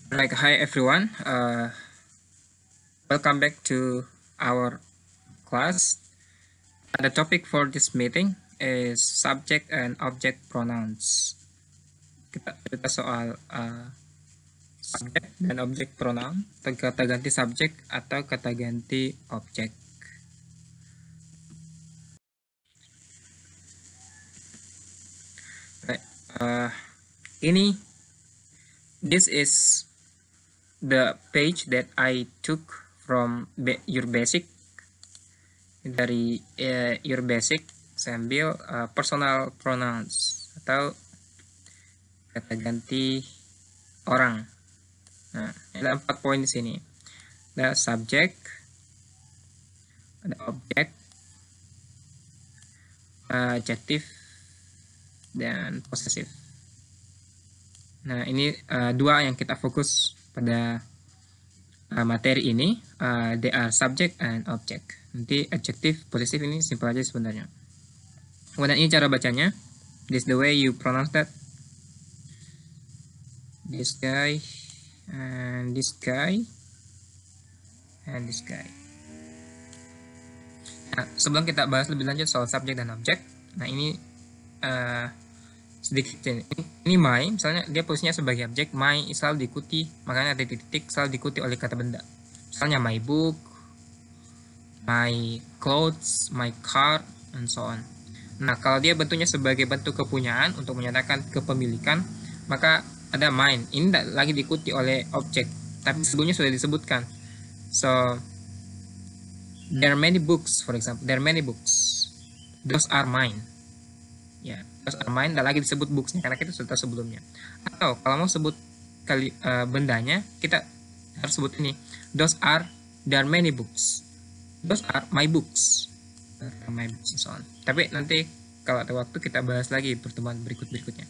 Like, hi everyone, welcome back to our class. The topic for this meeting is subject and object pronouns. Kita soal subjek dan objek pronoun, kata ganti subjek atau kata ganti objek. Right. This is the page that I took from your basic. Dari your basic saya ambil personal pronouns atau kata ganti orang. Nah, ada 4 poin di sini. Ada subjek, ada objek, adjektif, dan possessive. Nah, ini dua yang kita fokus pada materi ini. They are subject and object. Nanti adjektif, possessive ini simpel aja sebenarnya. Kemudian ini cara bacanya. This is the way you pronounce that. This guy, and this guy, and this guy. Nah, sebelum kita bahas lebih lanjut soal subjek dan objek, nah ini sedikit ini my, misalnya dia posisinya sebagai objek, my selalu diikuti, makanya ada titik-titik selalu diikuti oleh kata benda. Misalnya my book, my clothes, my car, and so on. Nah, kalau dia bentuknya sebagai bentuk kepunyaan untuk menyatakan kepemilikan, maka ada mine. Ini tidak lagi diikuti oleh objek, tapi sebelumnya sudah disebutkan. So, there are many books, for example. There are many books. Those are mine. Ya, those are mine. Tidak lagi disebut booksnya karena kita sudah sebelumnya. Atau kalau mau sebut bendanya, kita harus sebut ini. There are many books. Those are my books. My books and so on. Tapi nanti kalau ada waktu kita bahas lagi pertemuan berikutnya.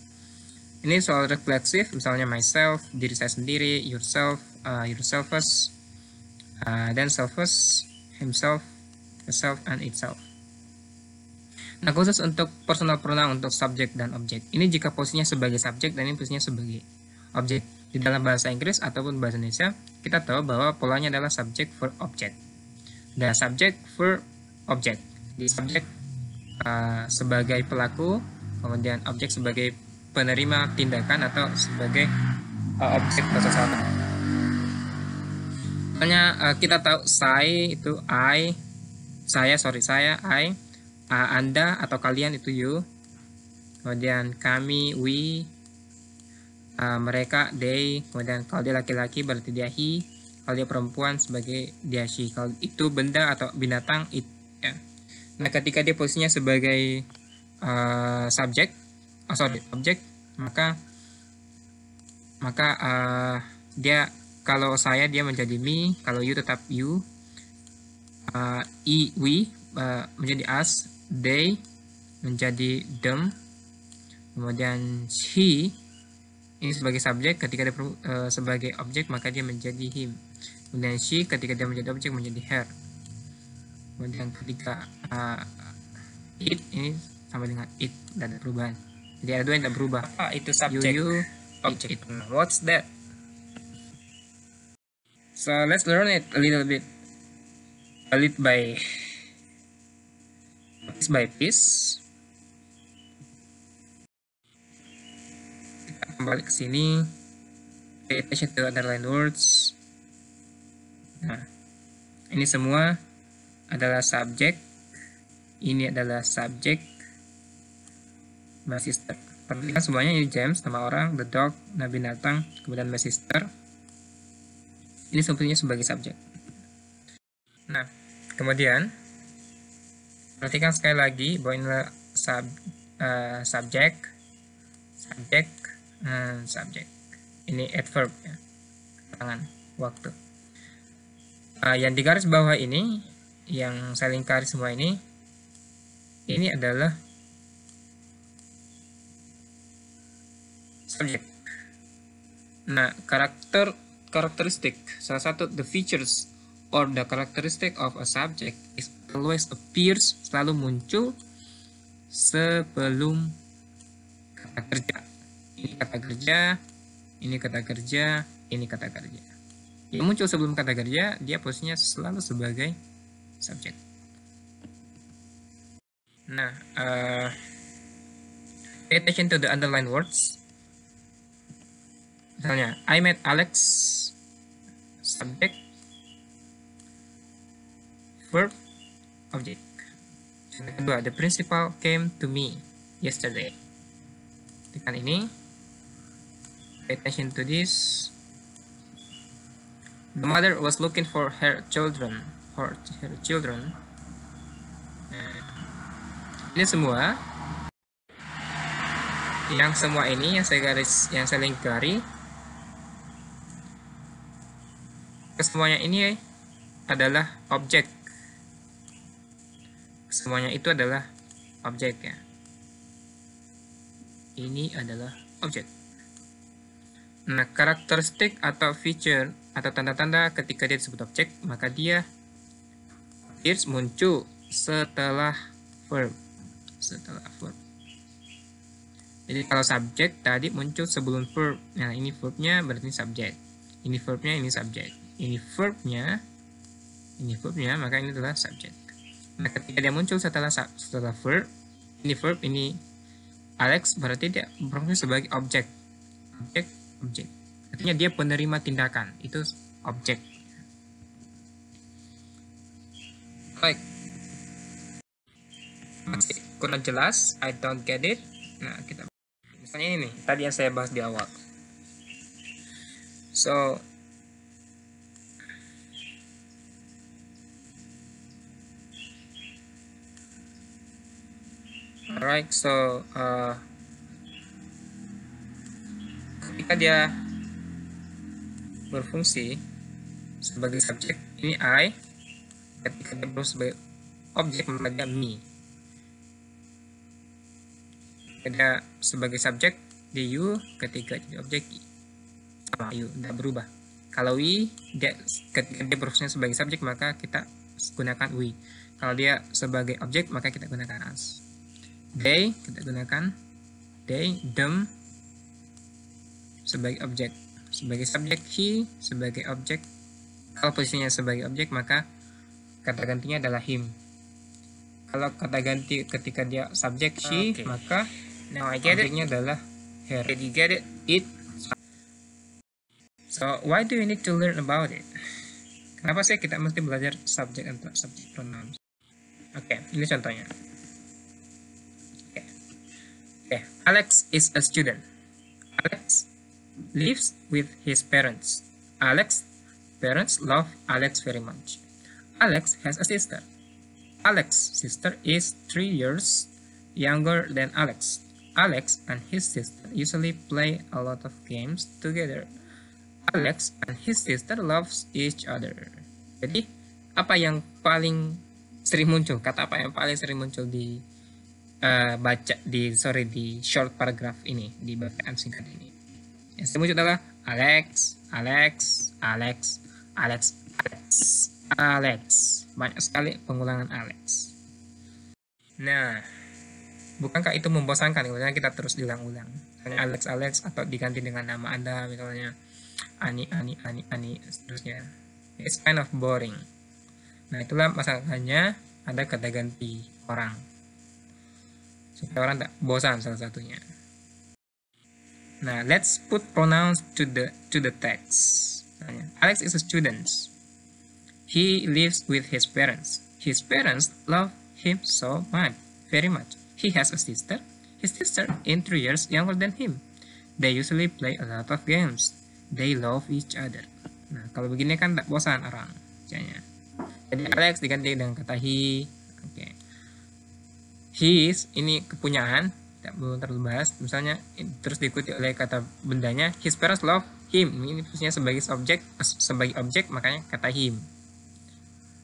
Ini soal refleksif, misalnya myself, diri saya sendiri, yourself, yourselves, then selfless, himself, herself, and itself. Nah, khusus untuk personal pronoun untuk subjek dan objek. Ini jika posisinya sebagai subjek dan ini posisinya sebagai objek. Di dalam bahasa Inggris ataupun bahasa Indonesia, kita tahu bahwa polanya adalah subject verb object. Dan subject verb object. Di subjek sebagai pelaku, kemudian objek sebagai penerima tindakan atau sebagai objek atau sesuatu. Misalnya kita tahu saya itu I, saya, I, Anda atau kalian itu you, kemudian kami, we, mereka, they, kemudian kalau dia laki-laki berarti dia he, kalau dia perempuan sebagai dia she, kalau itu benda atau binatang it. Ya. Nah, ketika dia posisinya sebagai subjek, objek, maka dia, kalau saya dia menjadi me, kalau you tetap you, we menjadi us, they menjadi them, kemudian he ini sebagai subjek, ketika dia sebagai objek maka dia menjadi him, kemudian she ketika dia menjadi objek menjadi her, kemudian ketika it ini sama dengan it, dan ada perubahan. Jadi ada dua yang tak berubah. Apa itu subjek? You, object. What's that? So let's learn it a little bit by piece. Kita kembali ke sini. Pay attention to underline words. Nah, ini semua adalah subjek. Ini adalah subjek. My sister. Perhatikan semuanya, ini James, nama orang, the dog, nama binatang, kemudian my sister. Ini sebetulnya sebagai subjek. Nah, kemudian perhatikan sekali lagi bahwa ini adalah subjek, subjek. Ini adverb ya, keterangan waktu. Yang di garis bawah ini, yang saya lingkari semua ini adalah subjek. Nah, karakteristik, salah satu the features or the characteristic of a subject is always appears, selalu muncul sebelum kata kerja. Ini kata kerja, ini kata kerja, ini kata kerja. Dia muncul sebelum kata kerja, dia posisinya selalu sebagai subjek. Nah, pay attention to the underlined words. Misalnya, I met Alex, subject, verb, object. Yang kedua, the principal came to me yesterday. Tekan ini. Pay attention to this. The mother was looking for her children. Nah, ini semua. Yang semua ini yang saya lingkari. Kesemuanya ini adalah objek. Semuanya itu adalah objek ya. Ini adalah objek. Nah, karakteristik atau feature atau tanda-tanda ketika dia disebut objek, maka dia muncul setelah verb. Jadi kalau subjek tadi muncul sebelum verb. Nah, ini verbnya berarti subjek. Ini verbnya, ini subjek. Ini verbnya, maka ini adalah subjek. Nah, ketika dia muncul setelah verb, ini verb, ini Alex, berarti dia berfungsi sebagai objek. Objek. Artinya dia penerima tindakan, itu objek. Baik. Masih kurang jelas, I don't get it. Nah, kita misalnya ini nih, tadi yang saya bahas di awal. So, alright, so ketika dia berfungsi sebagai subjek, ini I. Ketika dia berfungsi sebagai objek, maka dia me. Ketika dia sebagai subjek, dia you. Ketika jadi objek, sama you, tidak berubah. Kalau ketika dia berfungsi sebagai subjek, maka kita gunakan we. Kalau dia sebagai objek, maka kita gunakan us. They, kita gunakan they, them sebagai objek. Sebagai subjek, he sebagai objek. Kalau posisinya sebagai objek, maka kata gantinya adalah him. Kalau kata ganti ketika dia subjek she, maka now I get objeknya adalah her. Did you get it? It. So why do you need to learn about it? Kenapa sih kita mesti belajar subjek atau subject pronouns? Oke, ini contohnya. Oke, Alex is a student. Alex lives with his parents. Alex's parents love Alex very much. Alex has a sister. Alex's sister is 3 years younger than Alex. Alex and his sister usually play a lot of games together. Alex and his sister loves each other. Jadi, apa yang paling sering muncul? Kata apa yang paling sering muncul di di short paragraph ini, di bacaan singkat ini? Yang muncul adalah Alex. Banyak sekali pengulangan Alex. Nah, bukankah itu membosankan? Misalnya kita terus diulang-ulang. Misalnya Alex atau diganti dengan nama Anda, misalnya Ani, seterusnya. It's kind of boring. Nah, itulah masalahnya ada kata ganti orang. Supaya orang tak bosan salah satunya. Nah, let's put pronouns to the text. Alex is a student. He lives with his parents. His parents love him so much, very much. He has a sister. His sister is 3 years younger than him. They usually play a lot of games. They love each other. Nah, kalau begini kan tak bosan orang. Jadi Alex diganti dengan kata he. Oke. His ini kepunyaan, belum terlalu bahas. Misalnya terus diikuti oleh kata bendanya. His parents love him. Ini posisinya sebagai objek, makanya kata him.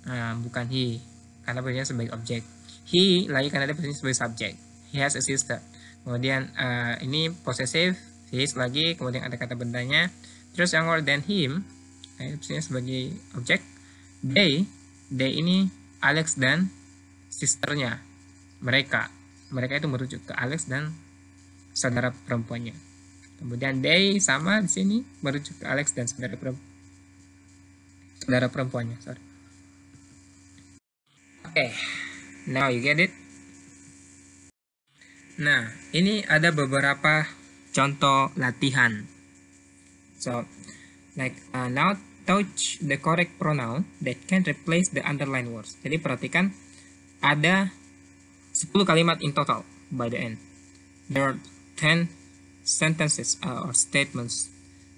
Nah, bukan he, karena posisinya sebagai objek. He lagi karena dia posisinya sebagai subjek. He has a sister. Kemudian ini possessive, his lagi. Kemudian ada kata bendanya. Terus younger than him, ini posisinya sebagai objek. They ini Alex dan sisternya. Mereka itu merujuk ke Alex dan saudara perempuannya. Kemudian they sama di sini merujuk ke Alex dan saudara perempuannya. Sorry. Oke, now you get it. Nah, ini ada beberapa contoh latihan. So, like now touch the correct pronoun that can replace the underlined words. Jadi perhatikan ada 10 kalimat in total by the end. There are 10 sentences or statements.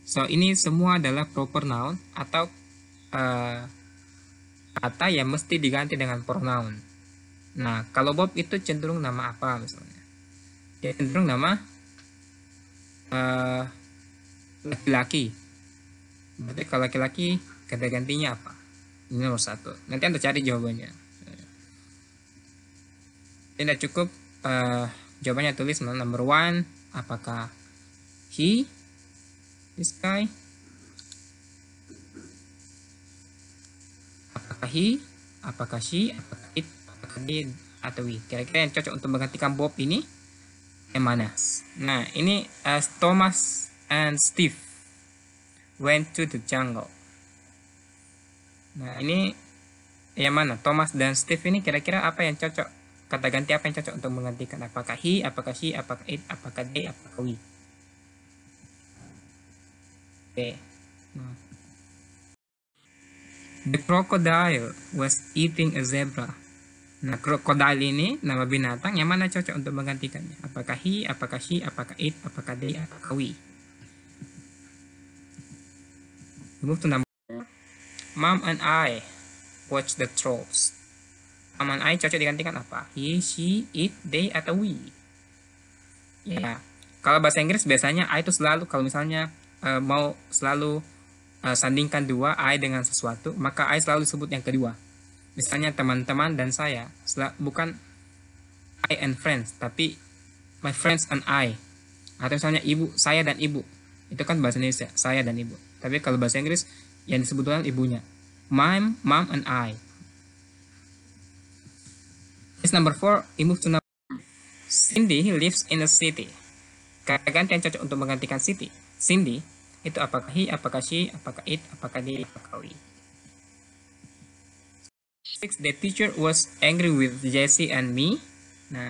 So, ini semua adalah proper noun atau kata yang mesti diganti dengan pronoun. Nah, kalau Bob itu cenderung nama apa misalnya? Dia cenderung nama laki-laki. Berarti kalau laki-laki kata gantinya apa? Ini nomor 1. Nanti Anda cari jawabannya. Tidak cukup jawabannya tulis number 1. Apakah he, this guy? Apakah he, apakah she, apakah it, apakah they, atau we? Kira-kira yang cocok untuk menggantikan Bob ini yang mana? Nah, ini Thomas and Steve went to the jungle. Nah, ini yang mana? Thomas dan Steve ini kira-kira apa yang cocok? Kata ganti apa yang cocok untuk menggantikan? Apakah he, apakah she, apakah it, apakah they, apakah we? Oke. Nah. The crocodile was eating a zebra. Nah, crocodile ini nama binatang yang mana cocok untuk menggantikannya? Apakah he, apakah she, apakah it, apakah they, apakah we? Move to number 4. Mom and I watch the trolls. Mom and I cocok digantikan apa? He, she, it, they, atau we? Ya, kalau bahasa Inggris biasanya I itu selalu kalau misalnya mau selalu sandingkan dua I dengan sesuatu, maka I selalu disebut yang kedua. Misalnya teman-teman dan saya, bukan I and friends, tapi my friends and I. Atau misalnya ibu, saya dan ibu. Itu kan bahasa Indonesia, saya dan ibu. Tapi kalau bahasa Inggris, yang disebutkan ibunya. Mom and I. This number 4, we move to number 5. Cindy lives in a city. Kata ganti yang cocok untuk menggantikan city. Cindy, itu apakah he, apakah she, apakah it, apakah they, apakah we. 6. The teacher was angry with Jesse and me. Nah,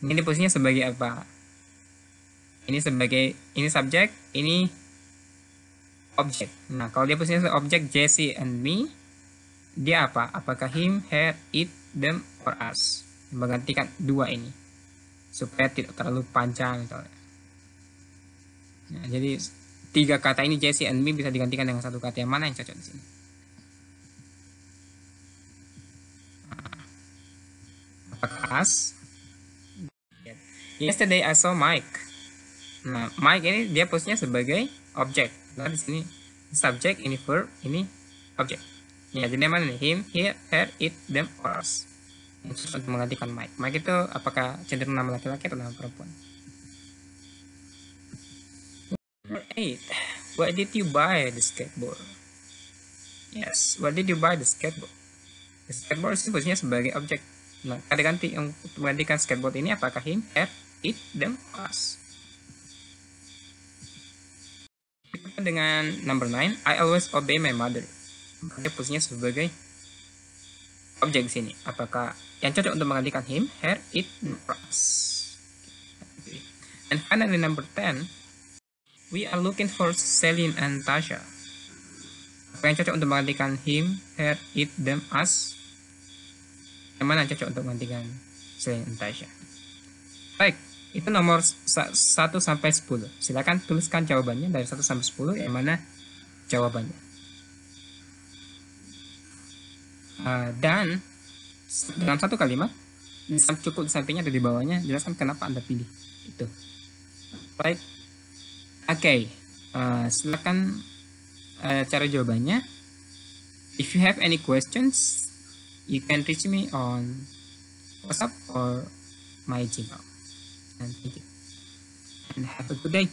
ini posisinya sebagai apa? Ini sebagai, ini subjek, ini objek. Nah, kalau dia posisinya sebagai objek Jesse and me, dia apa? Apakah him, her, it, them, or us? Menggantikan dua ini supaya tidak terlalu panjang misalnya. Nah, jadi 3 kata ini Jesse and me bisa digantikan dengan satu kata. Yang mana yang cocok di sini? Apakah us? Yesterday I saw Mike. Nah, Mike ini dia posisinya sebagai objek. Nah, di sini subjek, ini verb, ini objek. Ya, jadi mana nih? Him, he, her, it, them, or us. Untuk menggantikan Mike. Mike itu apakah cenderung nama laki-laki atau nama perempuan? Number 8. Why did you buy the skateboard? Yes, why did you buy the skateboard? The skateboard itu posisinya sebagai objek. Nah, kata ganti yang menggantikan skateboard ini apakah him, her, it, them, us? Dengan number 9, I always obey my mother. Dia posisinya sebagai objek di sini. Apakah yang cocok untuk menggantikan him, her, it, them, us? And finally number 10, we are looking for Celine and Tasha. Apa yang cocok untuk menggantikan him, her, it, them, us? Yang mana yang cocok untuk menggantikan Celine and Tasha? Baik, itu nomor 1 sampai 10. Silakan tuliskan jawabannya dari 1 sampai 10 yang mana jawabannya. Dan dalam satu kalimat, cukup di sampingnya atau di bawahnya, jelaskan kenapa Anda pilih itu. Baik. Oke, silakan cara jawabannya. If you have any questions, you can reach me on WhatsApp or my Gmail. And thank you. And have a good day.